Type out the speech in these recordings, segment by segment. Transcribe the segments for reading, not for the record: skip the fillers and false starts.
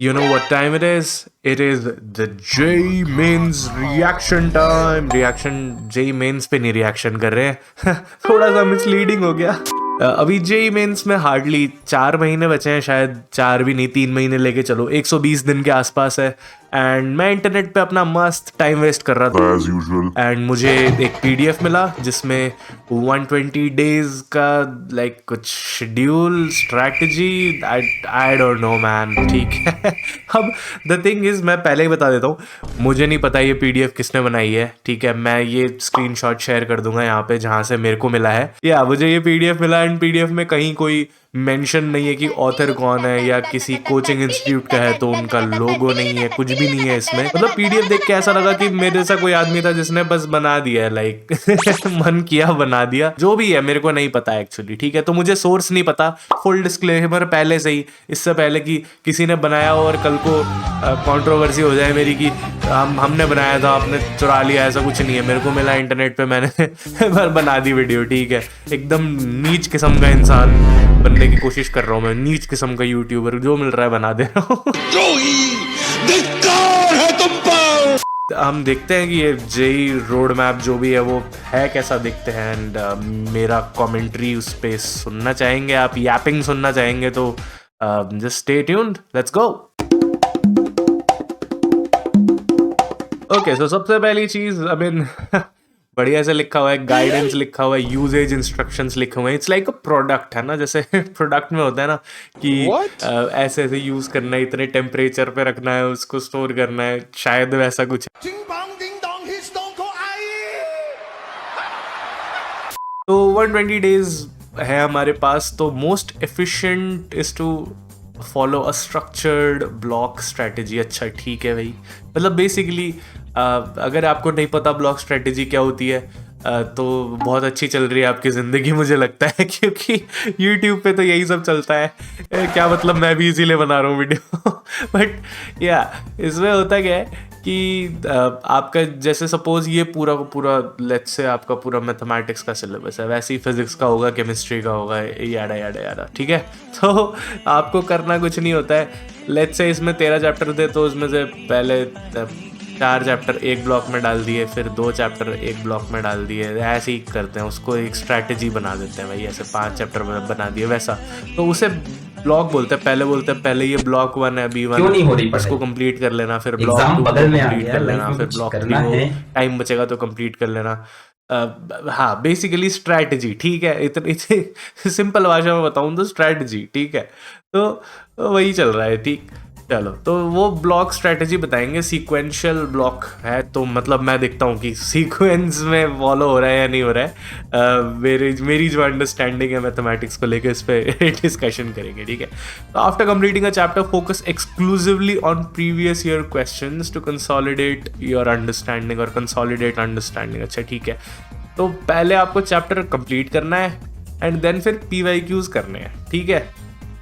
You know what time it is? It is the J Mains reaction time. Reaction J Mains पे नहीं reaction कर रहे हैं थोड़ा सा मिसलीडिंग हो गया। अभी जे मेंस में हार्डली 4 महीने बचे हैं, शायद 4 भी नहीं, 3 महीने लेके चलो, 120 दिन के आसपास है। एंड मैं इंटरनेट पे अपना मस्त टाइम वेस्ट कर रहा था एज यूजुअल, एंड मुझे एक पीडीएफ मिला जिसमें 120 डेज का लाइक कुछ schedule strategy, I don't know man, ठीक है अब द थिंग इज, मैं पहले ही बता देता हूँ, मुझे नहीं पता ये पीडीएफ किसने बनाई है, ठीक है। मैं ये स्क्रीनशॉट शेयर कर दूंगा यहाँ पे जहाँ से मेरे को मिला है, या मुझे ये पीडीएफ मिला, एंड पीडीएफ में कहीं कोई मेंशन नहीं है कि ऑथर कौन है या किसी कोचिंग इंस्टीट्यूट का है, तो उनका लोगो नहीं है, कुछ भी नहीं है इसमें। मतलब पीडीएफ देख के ऐसा लगा कि मेरे जैसा कोई आदमी था जिसने बस बना दिया है, लाइक मन किया बना दिया, जो भी है मेरे को नहीं पता एक्चुअली, ठीक है। तो मुझे सोर्स नहीं पता, फुल डिस्क्लेमर पहले से ही, इससे पहले कि किसी ने बनाया और कल को कंट्रोवर्सी हो जाए मेरी कि हमने बनाया था, आपने चुरा लिया, ऐसा कुछ नहीं है। मेरे को मिला इंटरनेट पे, मैंने बना दी वीडियो, ठीक है। एकदम नीच किस्म का इंसान बनने की कोशिश कर रहा हूँ मैं, नीच किस्म का यूट्यूबर, जो मिल रहा है बना दे रहा हूँ हम देखते हैं कि ये जेई रोड मैप जो भी है वो है कैसा दिखते हैं, एंड मेरा कमेंट्री उस पर सुनना चाहेंगे आप, यापिंग सुनना चाहेंगे तो just stay tuned, let's go. Okay, so सबसे पहली चीज, आई मीन बढ़िया से लिखा हुआ है, गाइडेंस लिखा हुआ है, यूजेज इंस्ट्रक्शंस लिखे हुए हैं। इट्स लाइक अ प्रोडक्ट है ना, जैसे प्रोडक्ट में होता है ना कि ऐसे ऐसे यूज करना है, इतने टेम्परेचर पे रखना है, उसको स्टोर करना है, शायद वैसा कुछ है। तो 120 डेज है हमारे पास, तो most efficient is to follow a structured block strategy. अच्छा ठीक है भाई, मतलब बेसिकली अगर आपको नहीं पता ब्लॉक स्ट्रेटेजी क्या होती है, तो बहुत अच्छी चल रही है आपकी ज़िंदगी मुझे लगता है, क्योंकि YouTube पे तो यही सब चलता है। क्या मतलब, मैं भी इसीलिए बना रहा हूँ वीडियो बट या इसमें होता क्या है कि आपका जैसे सपोज ये पूरा का पूरा, लेट्स से आपका पूरा मैथमेटिक्स का सिलेबस है, वैसे ही फिजिक्स का होगा, केमिस्ट्री का होगा, याडा याडा याडा, ठीक है। तो आपको करना कुछ नहीं होता है। लेट्स से इसमें 13 चैप्टर थे, तो उसमें से पहले 4 चैप्टर एक ब्लॉक में डाल दिए, फिर 2 चैप्टर एक ब्लॉक में डाल दिए, ऐसे ही करते हैं उसको, एक स्ट्रैटेजी बना देते हैं भाई, ऐसे 5 चैप्टर में बना दिए वैसा, तो उसे ब्लॉक बोलते हैं। पहले बोलते हैं पहले ये ब्लॉक 1 है, B1, इसको कंप्लीट कर लेना, फिर ब्लॉक 2 को कंप्लीट कर लेना, फिर ब्लॉक 3 को टाइम बचेगा तो कंप्लीट कर लेना। हाँ, बेसिकली स्ट्रैटेजी, ठीक है। इतनी सिंपल भाषा में बताऊँ तो स्ट्रैटेजी, ठीक है। तो वही चल रहा है, ठीक। चलो, तो वो ब्लॉक स्ट्रैटेजी बताएंगे। सीक्वेंशियल ब्लॉक है, तो मतलब मैं देखता हूँ कि सीक्वेंस में फॉलो हो रहा है या नहीं हो रहा है। मेरी जो अंडरस्टैंडिंग है मैथमेटिक्स को लेकर, इस पर डिस्कशन करेंगे, ठीक है। तो after completing a chapter, focus exclusively on previous year questions to consolidate your understanding और कंसोलिडेट अंडरस्टैंडिंग। अच्छा ठीक है, तो पहले आपको चैप्टर कंप्लीट करना है, एंड देन फिर PYQs करने हैं, ठीक है।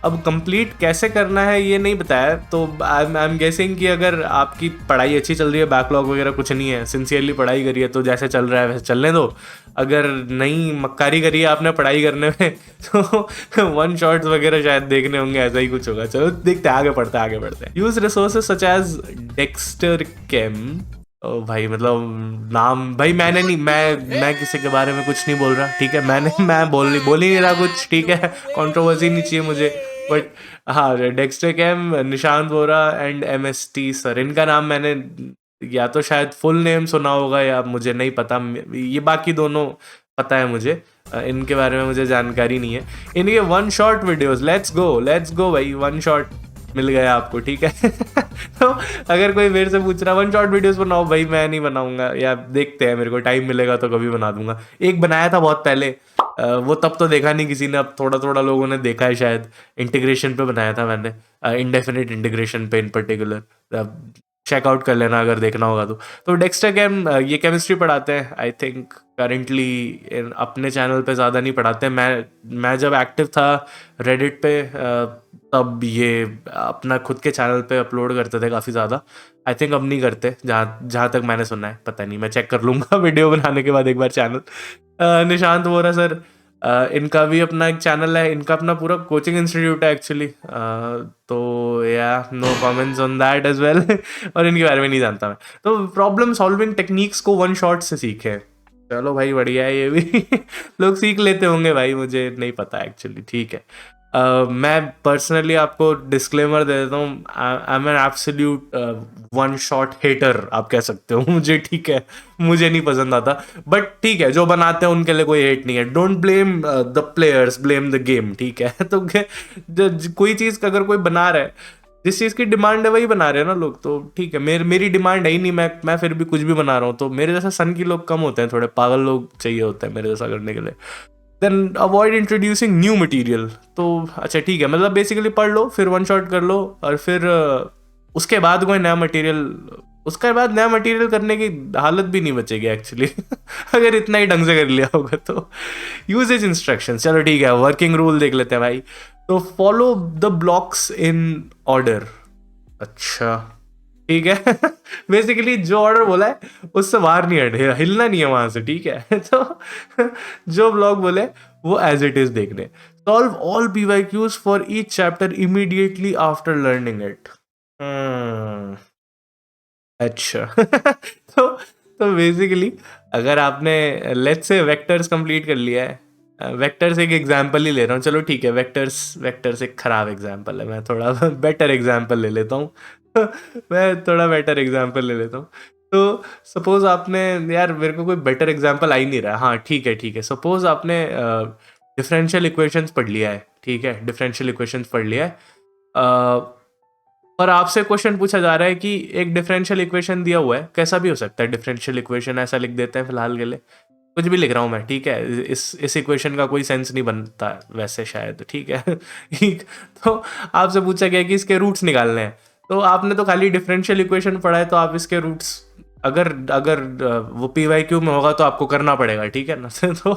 अब कंप्लीट कैसे करना है ये नहीं बताया, तो आई एम गेसिंग कि अगर आपकी पढ़ाई अच्छी चल रही है, बैकलॉग वगैरह कुछ नहीं है, सिंसियरली पढ़ाई करिए, तो जैसे चल रहा है वैसे चलने दो। अगर नहीं मक्कारी करी है आपने पढ़ाई करने में तो 1 शॉट्स वगैरह शायद देखने होंगे, ऐसा ही कुछ होगा। चलो देखते हैं, आगे बढ़ते हैं। Use resources such as Dexter Chem. ओ भाई, मतलब नाम भाई, मैंने नहीं, मैं किसी के बारे में कुछ नहीं बोल रहा, ठीक है। मैं बोल ही नहीं रहा कुछ, ठीक है। कंट्रोवर्सी नहीं चाहिए मुझे, बट हाँ, Dexter Cam, Nishant Vora and MST sir, इनका नाम मैंने या तो शायद फुल नेम सुना होगा या मुझे नहीं पता, ये बाकी दोनों पता है मुझे, इनके बारे में मुझे जानकारी नहीं है। इनके 1 शॉट वीडियोस, लेट्स गो भाई, 1 शॉट मिल गया आपको, ठीक है तो अगर कोई मेरे से पूछ रहा 1 शॉट वीडियोस बनाओ, भाई मैं नहीं बनाऊंगा, या देखते हैं, मेरे को टाइम मिलेगा तो कभी बना दूंगा। एक बनाया था बहुत पहले, वो तब तो देखा नहीं किसी ने, अब थोड़ा थोड़ा लोगों ने देखा है शायद। इंटीग्रेशन पे बनाया था मैंने, इंडेफिनिट इंटीग्रेशन पे इन पर्टिकुलर, चेकआउट कर लेना अगर देखना होगा तो डेक्स्टर कैम ये केमिस्ट्री पढ़ाते हैं आई थिंक करेंटली। अपने चैनल पे ज़्यादा नहीं पढ़ाते। मैं जब एक्टिव था रेडिट पे, तब ये अपना खुद के चैनल पे अपलोड करते थे काफ़ी ज़्यादा। आई थिंक अब नहीं करते, जहाँ तक मैंने सुना है, पता नहीं, मैं चेक कर लूँगा वीडियो बनाने के बाद एक बार चैनल। निशांत वोरा सर इनका भी अपना एक चैनल है, इनका अपना पूरा कोचिंग इंस्टीट्यूट है एक्चुअली। तो या no comments on that as well. और इनके बारे में नहीं जानता मैं। तो प्रॉब्लम सॉल्विंग टेक्निक्स को वन शॉट से सीखे। चलो भाई बढ़िया है ये भी। लोग सीख लेते होंगे भाई, मुझे नहीं पता एक्चुअली, ठीक है। मैं पर्सनली आपको डिस्क्लेमर दे देता हूँ, I am an absolute one shot hater आप कह सकते हो मुझे, ठीक है। मुझे नहीं पसंद आता, बट ठीक है, जो बनाते हैं उनके लिए कोई हेट नहीं है। Don't blame the players, blame the game, ठीक है। तो कोई चीज़ अगर कोई बना रहा है, जिस चीज़ की डिमांड है वही बना रहे हैं ना लोग, तो ठीक है। मेरी डिमांड है ही नहीं, मैं फिर भी कुछ भी बना रहा हूँ, तो मेरे जैसा सन की लोग कम होते हैं, थोड़े पागल लोग चाहिए होते हैं मेरे जैसा करने के लिए। Then avoid introducing new material. तो अच्छा ठीक है, मतलब बेसिकली पढ़ लो, फिर वन शॉट कर लो, और फिर उसके बाद कोई नया मटेरियल, उसके बाद नया मटेरियल करने की हालत भी नहीं बचेगी एक्चुअली। अगर इतना ही ढंग से कर लिया होगा तो। यूजेज इंस्ट्रक्शंस, चलो ठीक है, वर्किंग रूल देख लेते हैं भाई। तो follow the blocks in order. अच्छा ठीक है। बेसिकली जो ऑर्डर बोला है उससे बाहर नहीं हटे, हिलना नहीं है वहां से, ठीक है। तो जो ब्लॉग बोले वो एज इट इज देखने। Solve all PYQs for each chapter immediately after learning it. अच्छा। तो तो बेसिकली अगर आपने लेट्स से वेक्टर्स कंप्लीट कर लिया है, वेक्टर्स एक एग्जांपल ही ले रहा हूँ, चलो ठीक है, वेक्टर्स वेक्टर्स एक खराब एग्जांपल है, मैं थोड़ा बेटर एग्जांपल ले लेता हूँ। मैं थोड़ा बेटर एग्जांपल ले लेता हूँ। तो सपोज आपने, यार मेरे को कोई बेटर एग्जांपल आ ही नहीं रहा, हाँ ठीक है ठीक है, सपोज आपने डिफरेंशियल इक्वेशंस पढ़ लिया है, ठीक है, डिफरेंशियल इक्वेशंस पढ़ लिया है, और आपसे क्वेश्चन पूछा जा रहा है कि एक डिफरेंशियल इक्वेशन दिया हुआ है, कैसा भी हो सकता है डिफरेंशियल इक्वेशन, ऐसा लिख देते हैं फिलहाल के लिए, कुछ भी लिख रहा हूँ मैं, ठीक है, इस इक्वेशन का कोई सेंस नहीं बनता वैसे शायद, ठीक है। ठीक। तो आपसे पूछा गया कि इसके रूट्स निकालने हैं, तो आपने तो खाली डिफरेंशियल इक्वेशन पढ़ा है, तो आप इसके रूट्स, अगर अगर वो PYQ में होगा तो आपको करना पड़ेगा, ठीक है ना। तो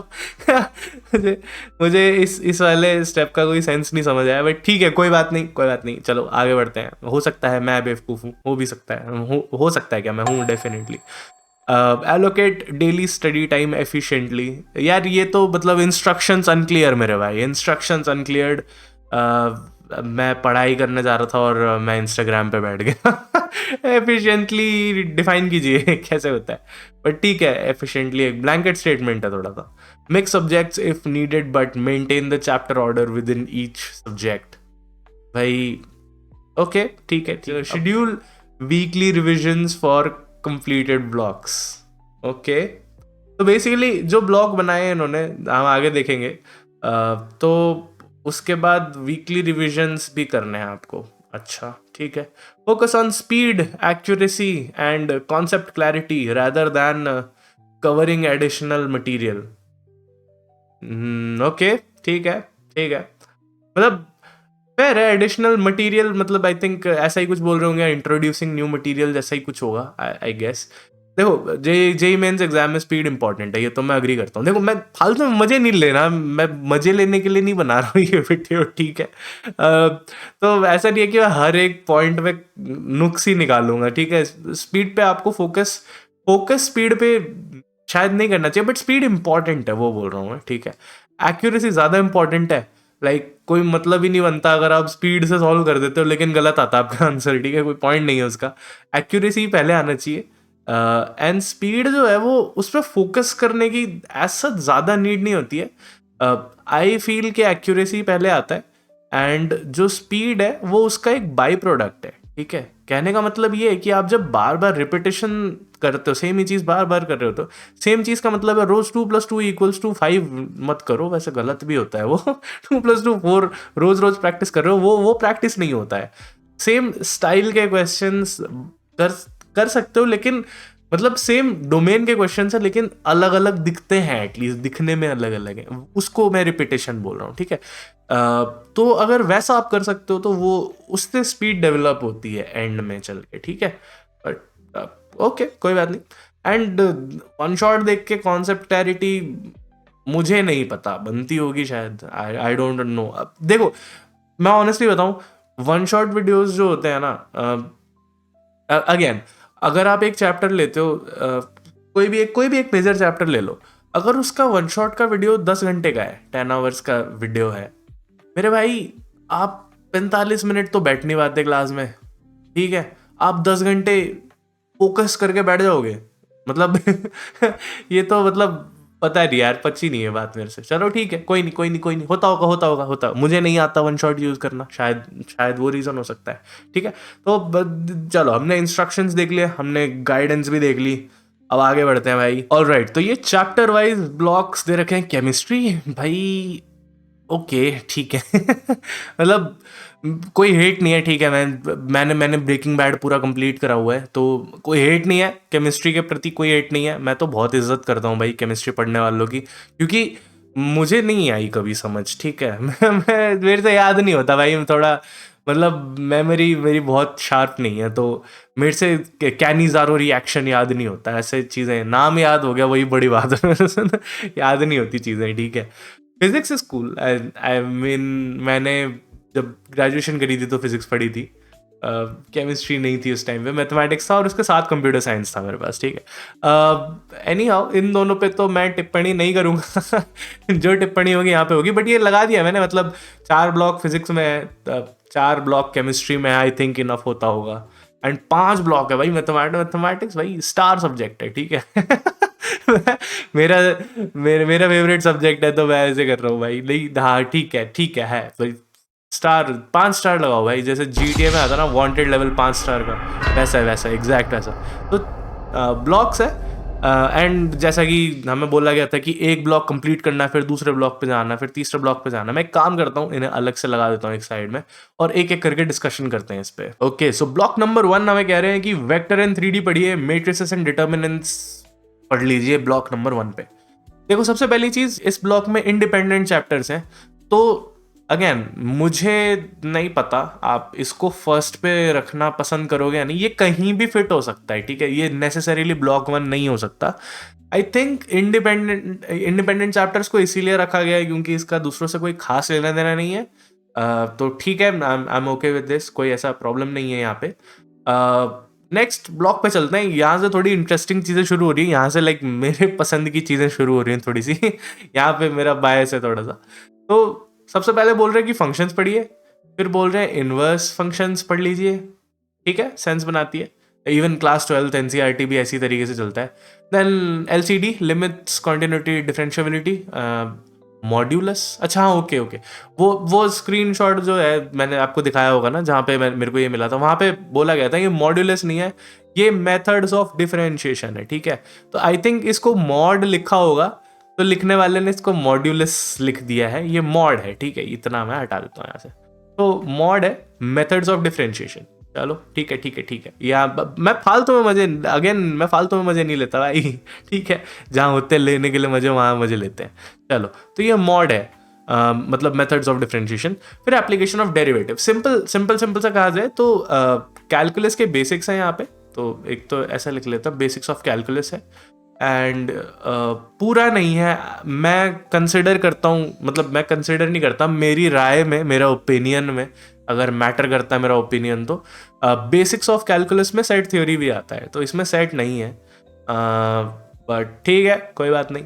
मुझे मुझे इस वाले स्टेप का कोई सेंस नहीं समझ आया, बट ठीक है, कोई बात नहीं कोई बात नहीं, चलो आगे बढ़ते हैं। हो सकता है मैं बेवकूफ़ हूँ, हो भी सकता है, हो सकता है, क्या मैं हूँ definitely. Allocate daily study time efficiently. यार ये तो मतलब इंस्ट्रक्शंस अनक्लियर मेरे भाई, इंस्ट्रक्शंस अनक्लियर्ड। मैं पढ़ाई करने जा रहा था और मैं इंस्टाग्राम पे बैठ गया। एफिशिएंटली डिफाइन कीजिए कैसे होता है, बट ठीक है, एफिशिएंटली एक ब्लैंकेट स्टेटमेंट है थोड़ा सा। Mix subjects if needed but maintain the chapter order with in each subject. भाई ओके ठीक है, schedule weekly revisions for completed blocks. Okay, तो बेसिकली जो ब्लॉक बनाए हैं इन्होंने, हम आगे देखेंगे, तो उसके बाद वीकली रिविजन्स भी करने हैं आपको। अच्छा ठीक है। Focus on speed, accuracy and concept clarity rather than covering additional material. Okay ठीक है ठीक है, मतलब फेयर है। एडिशनल मटेरियल मतलब आई थिंक ऐसा ही कुछ बोल रहे होंगे, इंट्रोड्यूसिंग न्यू मटेरियल जैसा ही कुछ होगा आई गेस। देखो जेई मेंस एग्जाम में स्पीड इंपॉर्टेंट है, ये तो मैं अग्री करता हूँ। देखो मैं फालतू में मजे नहीं लेना, मैं मजे लेने के लिए नहीं बना रहा हूँ ये वीडियो, ठीक है। तो ऐसा नहीं है कि मैं हर एक पॉइंट पे नुक्स ही निकालूंगा, ठीक है। स्पीड पे आपको फोकस फोकस स्पीड पे शायद नहीं करना चाहिए, बट स्पीड इंपॉर्टेंट है वो बोल रहा हूँ मैं, ठीक है। एक्यूरेसी ज़्यादा इंपॉर्टेंट है, लाइक कोई मतलब ही नहीं बनता अगर आप स्पीड से सॉल्व कर देते हो लेकिन गलत आता है आपका आंसर, ठीक है, कोई पॉइंट नहीं है उसका। एक्यूरेसी पहले आना चाहिए, एंड स्पीड जो है वो उस पर फोकस करने की ऐसा ज़्यादा नीड नहीं होती है। आई फील कि एक्यूरेसी पहले आता है, एंड जो स्पीड है वो उसका एक बाई प्रोडक्ट है, ठीक है। कहने का मतलब ये है कि आप जब बार बार रिपीटेशन करते हो, सेम ही चीज़ बार बार कर रहे हो, तो सेम चीज़ का मतलब है रोज 2+2=5 मत करो, वैसे गलत भी होता है वो। 2+2=4 रोज रोज प्रैक्टिस कर रहे हो, वो प्रैक्टिस नहीं होता है। सेम स्टाइल के क्वेश्चंस कर कर सकते हो, लेकिन मतलब सेम डोमेन के क्वेश्चन है लेकिन अलग अलग दिखते हैं, एटलीस्ट दिखने में अलग अलग है, उसको मैं रिपीटेशन बोल रहा हूँ, ठीक है। तो अगर वैसा आप कर सकते हो तो वो उससे स्पीड डेवलप होती है एंड में चल के, ठीक है। बट ओके कोई बात नहीं। एंड वन शॉट देख के कॉन्सेप्ट क्लैरिटी मुझे नहीं पता, बनती होगी शायद, आई डोंट नो। अब देखो मैं ऑनेस्टली बताऊं, वन शॉट वीडियोस जो होते हैं ना, अगेन अगर आप एक चैप्टर लेते हो, कोई भी एक मेजर चैप्टर ले लो, अगर उसका वन शॉट का वीडियो 10 घंटे का है, 10 आवर्स का वीडियो है, मेरे भाई आप 45 मिनट तो बैठ नहीं पाते क्लास में, ठीक है, आप 10 घंटे फोकस करके बैठ जाओगे, मतलब ये तो मतलब पता नहीं यार, पची नहीं है बात मेरे से। चलो ठीक है, कोई नहीं कोई नहीं कोई नहीं, होता मुझे नहीं आता वन शॉट यूज करना, शायद वो रीजन हो सकता है, ठीक है। तो चलो हमने इंस्ट्रक्शंस देख लिए, हमने गाइडेंस भी देख ली, अब आगे बढ़ते हैं भाई। ऑलराइट, तो ये चैप्टर वाइज ब्लॉक्स दे रखे हैं। केमिस्ट्री भाई ओके ठीक है मतलब कोई हेट नहीं है, ठीक है, मैंने ब्रेकिंग बैड पूरा कंप्लीट करा हुआ है, तो कोई हेट नहीं है केमिस्ट्री के प्रति, कोई हेट नहीं है। मैं तो बहुत इज्जत करता हूँ भाई केमिस्ट्री पढ़ने वालों की, क्योंकि मुझे नहीं आई कभी समझ, ठीक है मेरे से याद नहीं होता भाई, थोड़ा मतलब मेमोरी मेरी बहुत शार्प नहीं है, तो मेरे से कैनिज़ारो रिएक्शन याद नहीं होता, ऐसे चीज़ें, नाम याद हो गया वही बड़ी बात है याद नहीं होती चीज़ें, ठीक है। Physics is cool, I mean मैंने जब ग्रेजुएशन करी थी तो फिजिक्स पढ़ी थी, केमिस्ट्री नहीं थी उस टाइम पे, मैथमेटिक्स था और उसके साथ कंप्यूटर साइंस था मेरे पास, ठीक है। एनी हाउ इन दोनों पे तो मैं टिप्पणी नहीं करूँगा जो टिप्पणी होगी यहाँ पे होगी, बट ये लगा दिया मैंने, मतलब 4 ब्लॉक फिजिक्स में है, 4 ब्लॉक केमिस्ट्री में, आई थिंक इनफ होता होगा, एंड 5 ब्लॉक है भाई मैथमेटिक्स भाई स्टार सब्जेक्ट है, ठीक है मेरा मेरा फेवरेट सब्जेक्ट है, तो मैं ऐसे कर रहा हूँ भाई, नहीं हाँ ठीक है भाई, स्टार 5 स्टार लगाओ भाई, जैसे GTA में आता ना वांटेड लेवल 5 स्टार का, वैसा एग्जैक्ट वैसा। तो ब्लॉक्स है, एंड जैसा कि हमें बोला गया था कि एक ब्लॉक कंप्लीट करना है, फिर दूसरे ब्लॉक पे जाना, फिर तीसरे ब्लॉक पे जाना। मैं एक काम करता हूँ, इन्हें अलग से लगा देता हूँ एक साइड में, और एक एक करके डिस्कशन करते हैं इस पे। ओके, सो ब्लॉक नंबर 1 हमें कह रहे हैं कि वेक्टर एंड 3D पढ़िए, मैट्रिसेस एंड डिटर्मिनेंट्स पढ़ लीजिए ब्लॉक नंबर 1 पे। देखो सबसे पहली चीज, इस ब्लॉक में इंडिपेंडेंट चैप्टर्स हैं, तो अगेन मुझे नहीं पता आप इसको फर्स्ट पे रखना पसंद करोगे या नहीं, ये कहीं भी फिट हो सकता है, ठीक है, ये नेसेसरीली ब्लॉक 1 नहीं हो सकता। आई थिंक इंडिपेंडेंट चैप्टर्स को इसीलिए रखा गया है क्योंकि इसका दूसरों से कोई खास लेना देना नहीं है, तो ठीक है, I am okay with this, कोई ऐसा प्रॉब्लम नहीं है यहाँ पे। नेक्स्ट ब्लॉक पे चलते हैं, यहाँ से थोड़ी इंटरेस्टिंग चीज़ें शुरू हो रही है, यहाँ से लाइक मेरे पसंद की चीज़ें शुरू हो रही हैं थोड़ी सी यहाँ पे मेरा बायस है थोड़ा सा। तो सबसे पहले बोल रहे हैं कि फंक्शंस पढ़िए, फिर बोल रहे हैं इनवर्स फंक्शंस पढ़ लीजिए, ठीक है, सेंस बनाती है, इवन क्लास 12 NCERT भी ऐसी तरीके से चलता है। Then LCD, limits continuity differentiability, modulus, अच्छा हाँ ओके वो स्क्रीनशॉट जो है मैंने आपको दिखाया होगा ना, जहाँ पे मेरे को ये मिला था, वहाँ पे बोला गया था ये मॉड्यूलस नहीं है, ये मेथड्स ऑफ डिफरेंशिएशन है, ठीक है। तो आई थिंक इसको मॉड लिखा होगा, तो लिखने वाले ने इसको मॉड्यूलस लिख दिया है, ये मॉड है, ठीक है, इतना मैं हटा देता हूँ यहाँ से। तो मॉड है मेथड्स ऑफ डिफरेंशिएशन, चलो ठीक है या मैं फालतू में मजे नहीं लेता भाई ठीक है, जहाँ होते हैं लेने के लिए मजे, वहाँ मजे लेते हैं। चलो, तो ये मॉड है, मतलब मेथड्स ऑफ डिफरेंशिएशन। फिर एप्लीकेशन ऑफ डेरिवेटिव, सिंपल सा कहा जाए तो कैलकुलस के बेसिक्स हैं यहाँ पे, तो एक तो ऐसा लिख लेता, बेसिक्स ऑफ कैलकुलस है, एंड पूरा नहीं है, मैं कंसिडर करता हूँ, मतलब मैं कंसिडर नहीं करता, मेरी राय में, मेरा ओपिनियन में अगर मैटर करता है मेरा ओपिनियन, तो बेसिक्स ऑफ कैलकुलस में सेट थ्योरी भी आता है, तो इसमें सेट नहीं है, बट ठीक है कोई बात नहीं,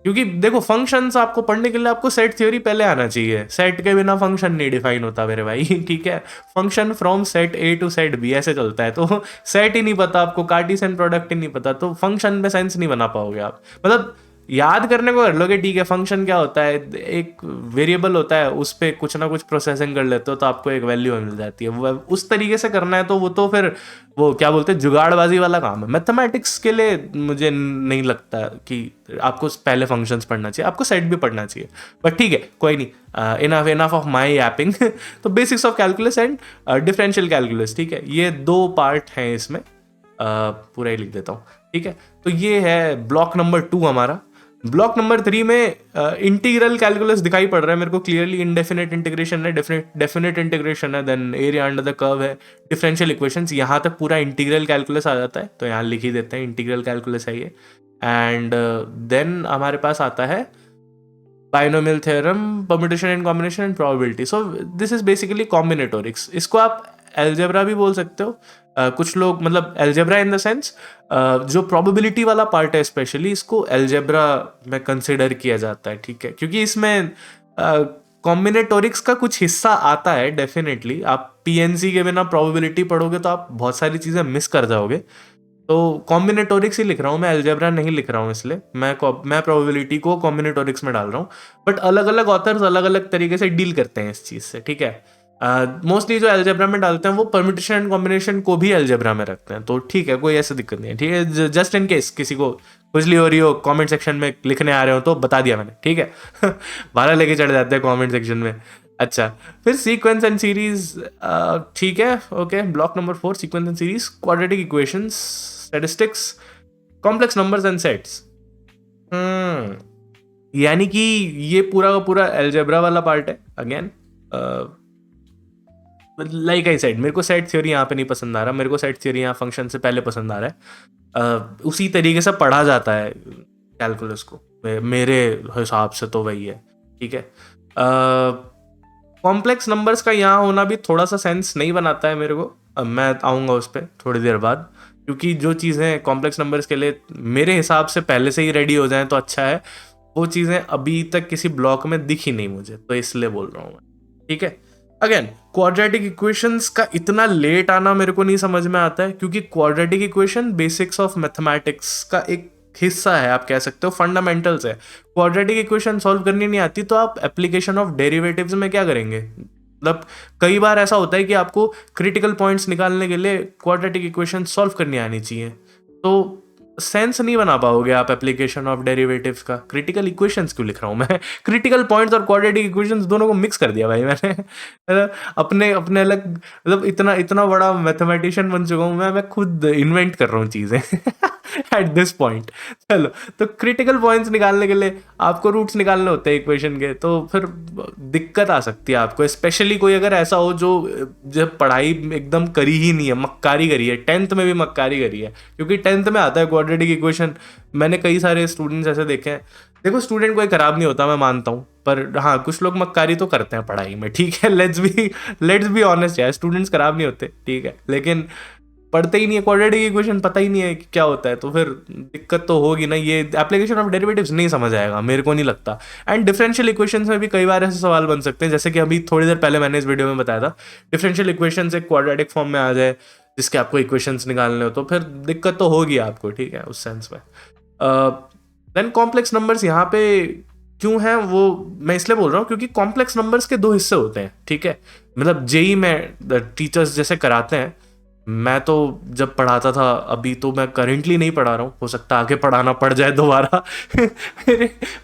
क्योंकि देखो फंक्शंस आपको पढ़ने के लिए आपको सेट थ्योरी पहले आना चाहिए, सेट के बिना फंक्शन नहीं डिफाइन होता मेरे भाई ठीक है, function from set A to set B ऐसे चलता है, तो सेट ही नहीं पता आपको, कार्टेशियन प्रोडक्ट ही नहीं पता, तो फंक्शन में सेंस नहीं बना पाओगे आप, मतलब याद करने को कर लोगे ठीक है, फंक्शन क्या होता है, एक वेरिएबल होता है, उस पर कुछ ना कुछ प्रोसेसिंग कर लेते हो तो आपको एक वैल्यू मिल जाती है, उस तरीके से करना है, तो वो तो फिर वो क्या बोलते हैं जुगाड़बाजी वाला काम है। मैथमेटिक्स के लिए मुझे नहीं लगता कि आपको पहले फंक्शंस पढ़ना चाहिए, आपको सेट भी पढ़ना चाहिए, बट ठीक है कोई नहीं, इनफ ऑफ माई यापिंग तो basics of calculus and differential calculus, ठीक है, ये 2 पार्ट हैं इसमें, पूरा ही लिख देता हूँ, ठीक है। तो ये है ब्लॉक नंबर 2 हमारा। ब्लॉक नंबर 3 में इंटीग्रल कैलकुलस दिखाई पड़ रहा है मेरे को क्लियरली, इनडेफिनेट इंटीग्रेशन है, डेफिनेट इंटीग्रेशन है, then area under the curve है, डिफरेंशियल इक्वेशंस, यहाँ तक पूरा इंटीग्रल कैलकुलस आ जाता है, तो यहाँ लिख ही देते हैं इंटीग्रल कैलकुलस है ये। एंड देन हमारे पास आता है binomial theorem, permutation and combination and probability, so this is basically combinatorics, इसको आप एल्जेब्रा भी बोल सकते हो। कुछ लोग मतलब एल्जेब्रा इन द सेंस जो प्रोबेबिलिटी वाला पार्ट है स्पेशली, इसको एल्जेब्रा में कंसिडर किया जाता है, ठीक है, क्योंकि इसमें कॉम्बिनेटोरिक्स का कुछ हिस्सा आता है डेफिनेटली। आप पीएनसी के बिना प्रोबेबिलिटी पढ़ोगे तो आप बहुत सारी चीज़ें मिस कर जाओगे। तो कॉम्बिनेटोरिक्स ही लिख रहा हूँ मैं, एल्जेब्रा नहीं लिख रहा हूँ, इसलिए मैं प्रोबेबिलिटी को कॉम्बिनेटोरिक्स में डाल रहा हूँ। बट अलग अलग ऑथर्स अलग अलग तरीके से डील करते हैं इस चीज़ से, ठीक है। मोस्टली जो एल्जेब्रा में डालते हैं वो परम्यूटेशन एंड कॉम्बिनेशन को भी एल्जेब्रा में रखते हैं, तो ठीक है, कोई ऐसी दिक्कत नहीं है, ठीक है। जस्ट इन केस किसी को खुजली हो रही हो, कमेंट सेक्शन में लिखने आ रहे हो तो बता दिया मैंने, ठीक है। 12 लेके चढ़ जाते हैं कमेंट सेक्शन में। अच्छा, फिर सीक्वेंस एंड सीरीज, ठीक है, okay. Block number 4, sequence and series, quadratic equations, statistics, complex numbers and sets. यानी कि ये पूरा का पूरा एल्जेब्रा वाला पार्ट है। अगेन लाइक आई सेड, मेरे को सेट थ्योरी यहाँ पे नहीं पसंद आ रहा, मेरे को सेट थ्योरी यहाँ फंक्शन से पहले पसंद आ रहा है। उसी तरीके से पढ़ा जाता है कैलकुलस को मेरे हिसाब से, तो वही है, ठीक है। कॉम्प्लेक्स नंबर्स का यहाँ होना भी थोड़ा सा सेंस नहीं बनाता है मेरे को। अब मैं आऊँगा उस पर थोड़ी देर बाद, क्योंकि जो चीज़ें कॉम्प्लेक्स नंबर्स के लिए मेरे हिसाब से पहले से ही रेडी हो जाएं तो अच्छा है, वो चीज़ें अभी तक किसी ब्लॉक में दिखी नहीं मुझे, तो इसलिए बोल रहा हूँ मैं, ठीक है। अगेन क्वाड्रेटिक इक्वेशंस का इतना लेट आना मेरे को नहीं समझ में आता है, क्योंकि quadratic equation basics of mathematics का एक हिस्सा है, आप कह सकते हो फंडामेंटल्स है। क्वाड्रेटिक इक्वेशन सॉल्व करनी नहीं आती तो आप एप्लीकेशन ऑफ डेरिवेटिव्स में क्या करेंगे? मतलब कई बार ऐसा होता है कि आपको क्रिटिकल पॉइंट्स निकालने के लिए क्वाड्रेटिक इक्वेशन सॉल्व करनी आनी चाहिए, तो सेंस नहीं बना पाओगे आप एप्लीकेशन ऑफ डेरिवेटिव्स का। क्रिटिकल इक्वेशंस क्यों लिख रहा हूँ मैं? क्रिटिकल पॉइंट्स और क्वाड्रेटिक इक्वेशंस दोनों को मिक्स कर दिया भाई मैंने। अपने अपने अलग, मतलब इतना इतना बड़ा मैथमेटिशियन बन चुका हूँ मैं खुद इन्वेंट कर रहा हूँ चीज़ें एट दिस पॉइंट। चलो, तो क्रिटिकल पॉइंट्स निकालने के लिए आपको रूट्स निकालने होते हैं इक्वेशन के, तो फिर दिक्कत आ सकती है आपको, स्पेशली कोई अगर ऐसा हो जो जब पढ़ाई एकदम करी ही नहीं है, मक्कारी करी है, 10th में भी मक्कारी करी है, क्योंकि 10th में आता है क्वाड्रेटिक इक्वेशन। मैंने कई सारे स्टूडेंट्स ऐसे देखे हैं। देखो, स्टूडेंट कोई खराब नहीं होता, मैं मानता हूँ, पर हाँ कुछ लोग मक्कारी तो करते हैं पढ़ाई में, ठीक है। लेट्स बी ऑनेस्ट यार, स्टूडेंट्स खराब नहीं होते, ठीक है, लेकिन पढ़ते ही नहीं है क्वाड्रेटिक इक्वेशन, पता ही नहीं है कि क्या होता है, तो फिर दिक्कत तो होगी ना। ये एप्लीकेशन ऑफ डेरिवेटिव्स नहीं समझ आएगा, मेरे को नहीं लगता। एंड डिफरेंशियल इक्वेशंस में भी कई बार ऐसे सवाल बन सकते हैं, जैसे कि अभी थोड़ी देर पहले मैंने इस वीडियो में बताया था, डिफरेंशियल इक्वेशंस एक क्वाड्रेटिक फॉर्म में आ जाए जिसके आपको इक्वेशंस निकालने हो, तो फिर दिक्कत तो होगी आपको, ठीक है, उस सेंस में। देन कॉम्प्लेक्स नंबर्स यहाँ पे क्यों है वो मैं इसलिए बोल रहा हूँ क्योंकि कॉम्प्लेक्स नंबर्स के 2 हिस्से होते हैं, ठीक है। मतलब जेई में टीचर्स जैसे कराते हैं, मैं तो जब पढ़ाता था, अभी तो मैं करेंटली नहीं पढ़ा रहा हूँ, हो सकता है आगे पढ़ाना पड़ जाए दोबारा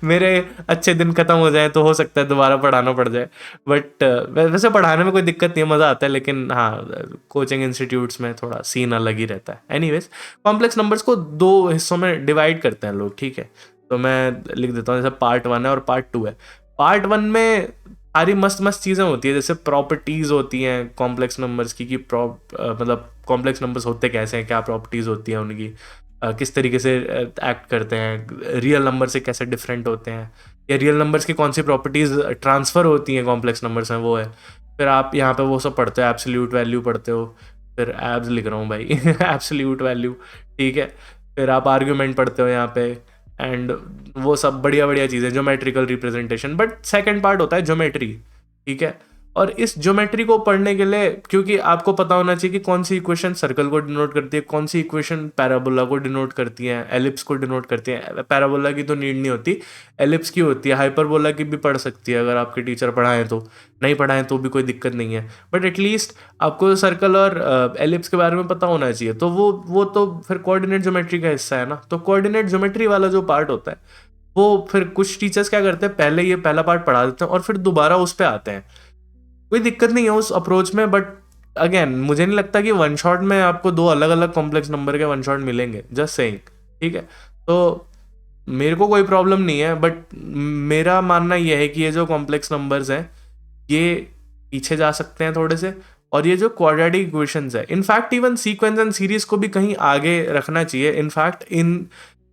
मेरे अच्छे दिन खत्म हो जाए तो हो सकता है दोबारा पढ़ाना पड़ जाए, बट वैसे पढ़ाने में कोई दिक्कत नहीं है, मज़ा आता है, लेकिन हाँ कोचिंग इंस्टीट्यूट्स में थोड़ा सीन अलग ही रहता है। एनीवेज, कॉम्प्लेक्स नंबर्स को 2 हिस्सों में डिवाइड करते हैं लोग, ठीक है। तो मैं लिख देता हूँ, जैसे पार्ट 1 है और पार्ट 2 है। पार्ट 1 में सारी मस्त मस्त चीज़ें होती है, जैसे प्रॉपर्टीज़ होती हैं कॉम्प्लेक्स नंबर्स की, कि मतलब कॉम्प्लेक्स नंबर्स होते कैसे हैं, क्या प्रॉपर्टीज़ होती हैं उनकी, किस तरीके से एक्ट करते हैं, रियल नंबर से कैसे डिफरेंट होते हैं, या रियल नंबर्स की कौन सी प्रॉपर्टीज़ ट्रांसफ़र होती हैं कॉम्प्लेक्स नंबर्स में, वो है। फिर आप यहाँ पे वो सब पढ़ते हो, एब्सोल्यूट वैल्यू पढ़ते हो, फिर एब्स लिख रहा हूँ भाई एब्सोल्यूट वैल्यू, ठीक है। फिर आप आर्ग्यूमेंट पढ़ते हो यहाँ पे, एंड वो सब बढ़िया बढ़िया चीज़ें, geometrical representation. But second part होता है ज्योमेट्री, ठीक है। और इस ज्योमेट्री को पढ़ने के लिए, क्योंकि आपको पता होना चाहिए कि कौन सी इक्वेशन सर्कल को डिनोट करती है, कौन सी इक्वेशन पैराबोला को डिनोट करती है, एलिप्स को डिनोट करती है। पैराबोला की तो नीड नहीं होती, एलिप्स की होती है, हाइपरबोला की भी पढ़ सकती है अगर आपके टीचर पढ़ाएं तो, नहीं पढ़ाएं तो भी कोई दिक्कत नहीं है, बट एटलीस्ट आपको सर्कल और एलिप्स के बारे में पता होना चाहिए। तो वो तो फिर कोऑर्डिनेट ज्योमेट्री का हिस्सा है ना। तो कोऑर्डिनेट ज्योमेट्री वाला जो पार्ट होता है, वो फिर कुछ टीचर्स क्या करते हैं, पहले ये पहला पार्ट पढ़ा देते हैं और फिर दोबारा उस पर आते हैं। कोई दिक्कत नहीं है उस अप्रोच में, बट अगेन मुझे नहीं लगता कि 1 शॉट में आपको 2 अलग अलग कॉम्प्लेक्स नंबर के 1 शॉट मिलेंगे, जस्ट सेइंग, ठीक है। तो मेरे को कोई प्रॉब्लम नहीं है, बट मेरा मानना यह है कि ये जो कॉम्प्लेक्स नंबर्स हैं ये पीछे जा सकते हैं थोड़े से, और ये जो क्वाड्रेटिक इक्वेशंस है, in fact even sequence and series को भी कहीं आगे रखना चाहिए। इनफैक्ट इन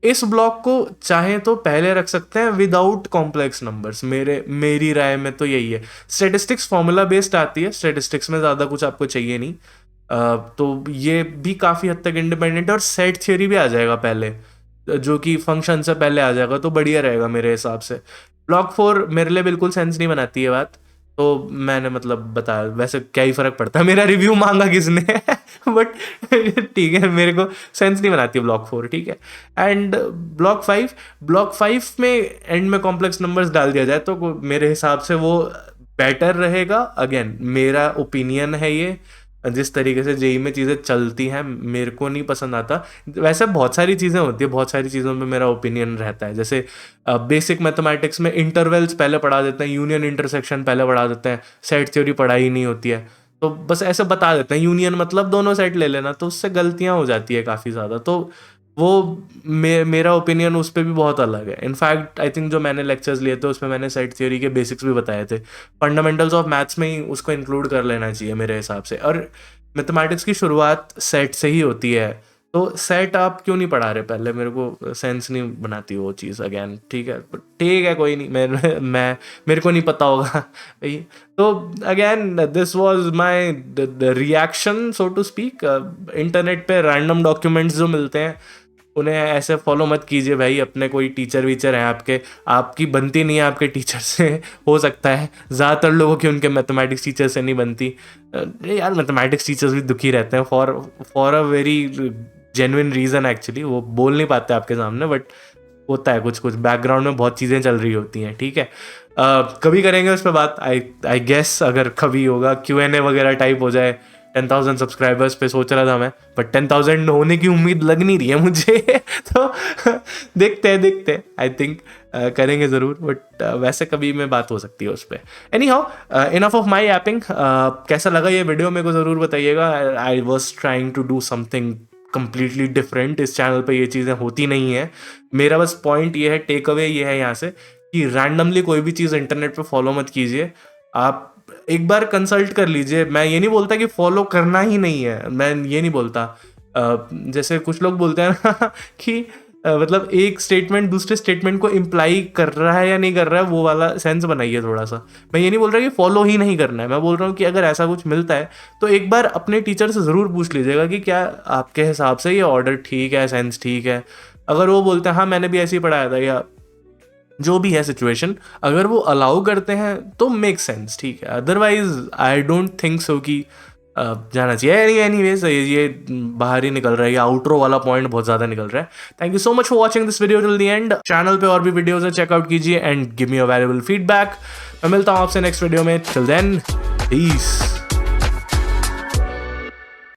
इस ब्लॉक को चाहे तो पहले रख सकते हैं विदाउट कॉम्प्लेक्स नंबर्स, मेरी राय में तो यही है। स्टेटिस्टिक्स फॉर्मूला बेस्ड आती है, स्टेटिस्टिक्स में ज़्यादा कुछ आपको चाहिए नहीं। तो ये भी काफ़ी हद तक इंडिपेंडेंट है, और सेट थ्योरी भी आ जाएगा पहले, जो कि फंक्शन से पहले आ जाएगा, तो बढ़िया रहेगा मेरे हिसाब से। ब्लॉक 4 मेरे लिए बिल्कुल सेंस नहीं बनाती है बात, तो मैंने मतलब बताया, वैसे क्या ही फर्क पड़ता है, मेरा रिव्यू मांगा किसने बट ठीक है, मेरे को सेंस नहीं बनाती ब्लॉक 4, ठीक है। एंड ब्लॉक 5 में एंड में कॉम्प्लेक्स नंबर्स डाल दिया जाए तो मेरे हिसाब से वो बेटर रहेगा। अगेन मेरा ओपिनियन है ये, जिस तरीके से जेई में चीज़ें चलती हैं मेरे को नहीं पसंद आता। वैसे बहुत सारी चीज़ें होती है, बहुत सारी चीज़ों में मेरा ओपिनियन रहता है, जैसे बेसिक मैथमेटिक्स में इंटरवल्स पहले पढ़ा देते हैं, यूनियन इंटरसेक्शन पहले पढ़ा देते हैं, सेट थ्योरी पढ़ाई नहीं होती है, तो बस ऐसे बता देते हैं यूनियन मतलब दोनों सेट ले लेना, तो उससे गलतियाँ हो जाती है काफ़ी ज़्यादा। तो वो मेरा ओपिनियन उस पर भी बहुत अलग है। इनफैक्ट आई थिंक जो मैंने लेक्चर्स लिए थे उसमें मैंने सेट थ्योरी के बेसिक्स भी बताए थे, फंडामेंटल्स ऑफ मैथ्स में ही उसको इंक्लूड कर लेना चाहिए मेरे हिसाब से। और मैथमेटिक्स की शुरुआत सेट से ही होती है, तो सेट आप क्यों नहीं पढ़ा रहे पहले, मेरे को सेंस नहीं बनाती वो चीज़। अगेन ठीक है कोई नहीं, मैं मेरे को नहीं पता होगा भाई। तो again this was my reaction so to speak. Internet पे रैंडम डॉक्यूमेंट्स जो मिलते हैं उन्हें ऐसे फॉलो मत कीजिए भाई। अपने कोई टीचर वीचर हैं आपके, आपकी बनती नहीं है आपके टीचर से, हो सकता है ज़्यादातर लोगों की उनके मैथमेटिक्स टीचर से नहीं बनती। यार मैथमेटिक्स टीचर्स भी दुखी रहते हैं for a very genuine reason actually, वो बोल नहीं पाते आपके सामने, बट होता है कुछ कुछ बैकग्राउंड में बहुत चीज़ें चल रही होती हैं, ठीक है। कभी करेंगे उस पर बात, आई गेस अगर कभी होगा Q&A वगैरह टाइप हो जाए। 10,000 सब्सक्राइबर्स पे सोच रहा था मैं, बट 10,000 होने की उम्मीद लग नहीं रही है मुझे तो देखते हैं आई थिंक करेंगे ज़रूर, बट वैसे कभी में बात हो सकती है उस पर। Anyhow enough of my yapping. कैसा लगा ये वीडियो मेरे को ज़रूर बताइएगा। I was trying to do something completely different. इस चैनल पे ये चीज़ें होती नहीं है। मेरा बस पॉइंट ये है, टेक अवे ये है यहाँ से, कि रैंडमली कोई भी चीज़ इंटरनेट पे फॉलो मत कीजिए। आप एक बार कंसल्ट कर लीजिए। मैं ये नहीं बोलता कि फॉलो करना ही नहीं है, मैं ये नहीं बोलता। जैसे कुछ लोग बोलते हैं ना कि मतलब एक स्टेटमेंट दूसरे स्टेटमेंट को इम्प्लाई कर रहा है या नहीं कर रहा है, वो वाला सेंस बनाइए थोड़ा सा। मैं ये नहीं बोल रहा कि फॉलो ही नहीं करना है, मैं बोल रहा हूँ कि अगर ऐसा कुछ मिलता है तो एक बार अपने टीचर से ज़रूर पूछ लीजिएगा कि क्या आपके हिसाब से ये ऑर्डर ठीक है, सेंस ठीक है। अगर वो बोलते हैं हाँ मैंने भी ऐसे ही पढ़ाया था, या जो भी है सिचुएशन, अगर वो अलाउ करते हैं तो मेक सेंस, ठीक है। Otherwise I don't think so कि जाना चाहिए। एनीवेज ये बाहर ही निकल रहा है, ये आउटरो वाला पॉइंट बहुत ज़्यादा निकल रहा है। Thank you so much for watching this video till the end. Channel पे और भी वीडियोज है, चेकआउट कीजिए and give me a valuable feedback. मैं मिलता हूँ आपसे नेक्स्ट वीडियो में। Till then piece.